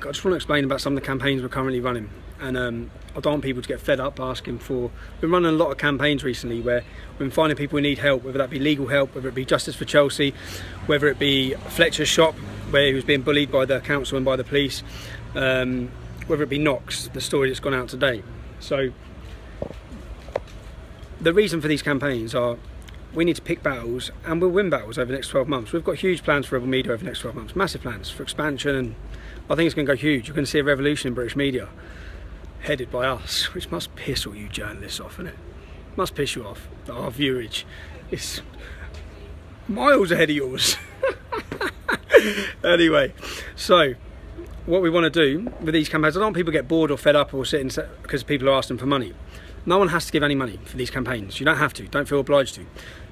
I just want to explain about some of the campaigns we're currently running. And I don't want people to get fed up asking for... We've been running a lot of campaigns recently where we've been finding people who need help, whether that be legal help, whether it be Justice for Chelsea, whether it be Fletcher's shop, where he was being bullied by the council and by the police, whether it be Knox, the story that's gone out today. So the reason for these campaigns are we need to pick battles, and we'll win battles over the next 12 months. We've got huge plans for Rebel Media over the next 12 months, massive plans for expansion, and I think it's going to go huge. You're going to see a revolution in British media headed by us, which must piss all you journalists off, innit? Must piss you off that our viewage is miles ahead of yours. Anyway, so what we want to do with these campaigns, I don't want people to get bored or fed up or sit because people are asking for money. No one has to give any money for these campaigns. You don't have to, don't feel obliged to.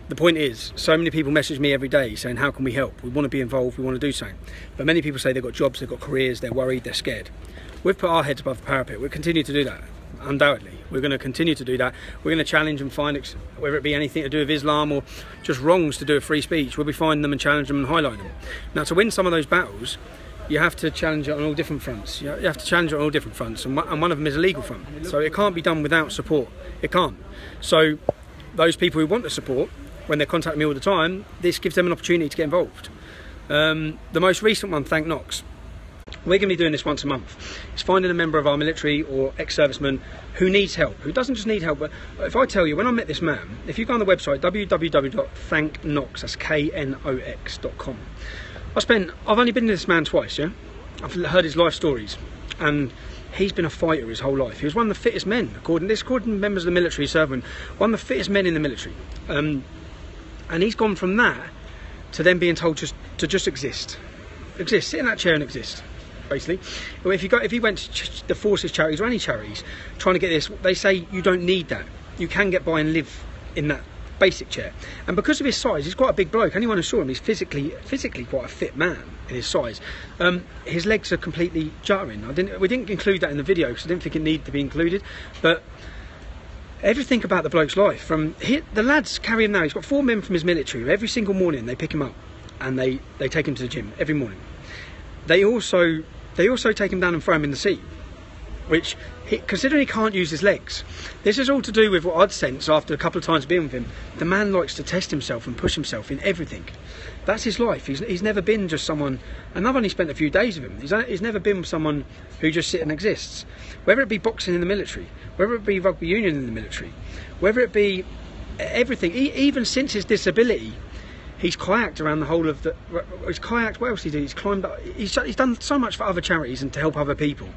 The point is, so many people message me every day saying, how can we help? We want to be involved, we want to do something. But many people say they've got jobs, they've got careers, they're worried, they're scared. We've put our heads above the parapet. We'll continue to do that, undoubtedly. We're going to continue to do that. We're going to challenge and find, whether it be anything to do with Islam or just wrongs to do with free speech, we'll be finding them and challenge them and highlight them. Now, to win some of those battles, you have to challenge it on all different fronts. You have to challenge it on all different fronts, and one of them is a legal front. So it can't be done without support. It can't. So those people who want the support, when they contact me all the time, this gives them an opportunity to get involved. The most recent one, Thank Knox. We're going to be doing this once a month. It's finding a member of our military or ex-serviceman who needs help, who doesn't just need help, but if I tell you, when I met this man, if you go on the website, www.thankknox, that's KNOX.com. I've only been to this man twice, yeah? I've heard his life stories, and he's been a fighter his whole life. He was one of the fittest men, according to members of the military serving, one of the fittest men in the military. And he's gone from that to then being told to just exist. Exist, sit in that chair and exist, basically. If you went to the forces charities or any charities trying to get this, they say you don't need that. You can get by and live in that basic chair. And because of his size, he's quite a big bloke. Anyone who saw him, he's physically quite a fit man in his size. His legs are completely jarring. We didn't include that in the video because I didn't think it needed to be included. But everything about the bloke's life, from the lads carry him now. He's got 4 men from his military. Every single morning they pick him up and they take him to the gym every morning. They also take him down and throw him in the sea, which, considering he can't use his legs, this is all to do with what I'd sense after a couple of times being with him. The man likes to test himself and push himself in everything. That's his life. He's never been just someone, and I've only spent a few days with him, he's never been someone who just sits and exists. Whether it be boxing in the military, whether it be rugby union in the military, whether it be everything, even since his disability, he's kayaked around the whole of he's kayaked, what else did he do? He's climbed up, he's done so much for other charities and to help other people.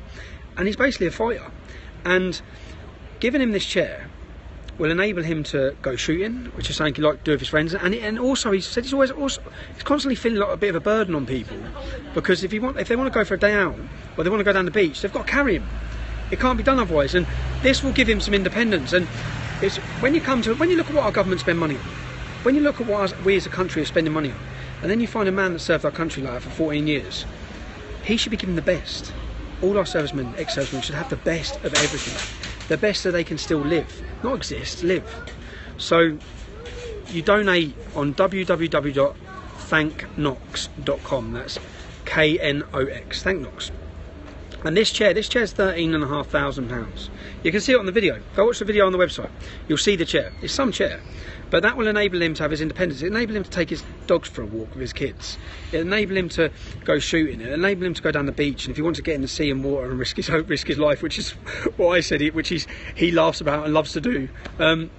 And he's basically a fighter. And giving him this chair will enable him to go shooting, which is something he likes to do with his friends. And also, he said he's constantly feeling like a bit of a burden on people, because if they want to go for a day out or they want to go down the beach, they've got to carry him. It can't be done otherwise. And this will give him some independence. And it's when you look at what our government spend money on, when you look at what we as a country are spending money on, and then you find a man that served our country like that for 14 years, he should be given the best. All our servicemen, ex-servicemen, should have the best of everything. The best so they can still live. Not exist, live. So you donate on www.thankknox.com. That's KNOX, Thank Knox. And this chair's £13,500. You can see it on the video. Go watch the video on the website. You'll see the chair. It's some chair. But that will enable him to have his independence. It'll enable him to take his dogs for a walk with his kids. It'll enable him to go shooting. It'll enable him to go down the beach. And if he wants to get in the sea and water and risk his life, which is what I said, which he laughs about and loves to do,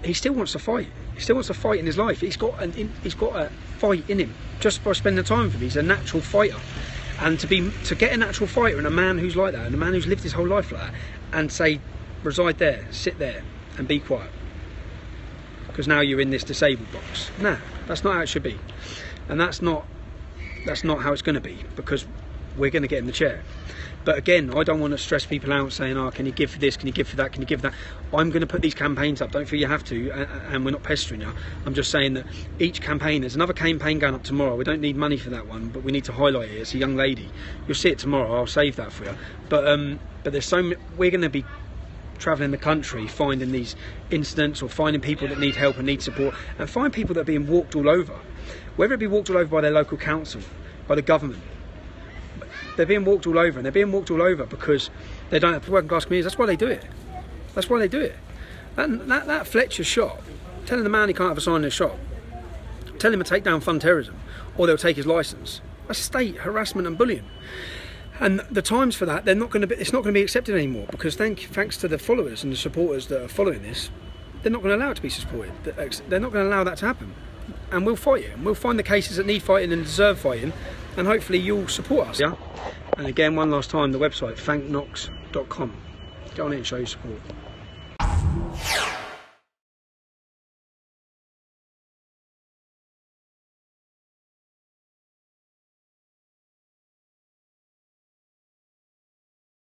he still wants to fight. He still wants to fight in his life. He's got a fight in him just by spending time with him. He's a natural fighter. And to get a natural fighter and a man who's like that, and a man who's lived his whole life like that, and say, reside there, sit there, and be quiet, because now you're in this disabled box. Nah, that's not how it should be, and that's not how it's going to be, because we're going to get in the chair. But again, I don't want to stress people out saying, oh, can you give for this, can you give for that, can you give for that. I'm going to put these campaigns up, don't feel you have to, and we're not pestering you. I'm just saying that each campaign, there's another campaign going up tomorrow. We don't need money for that one, but we need to highlight it. It's a young lady. You'll see it tomorrow, I'll save that for you. But there's we're going to be travelling the country, finding these incidents or finding people that need help and need support, and find people that are being walked all over, whether it be walked all over by their local council, by the government, They're being walked all over, and they're being walked all over because they don't have working class communities. That's why they do it. That's why they do it. And that Fletcher shop, telling the man he can't have a sign in his shop, telling him to take down fund terrorism, or they'll take his licence. That's state harassment and bullying. And the times for that, it's not going to be accepted anymore, because thanks to the followers and the supporters that are following this, they're not going to allow it to be supported. They're not going to allow that to happen. And we'll fight it. And we'll find the cases that need fighting and deserve fighting, and hopefully you'll support us. Yeah. And again, one last time, the website, thankknox.com. Go on in and show your support.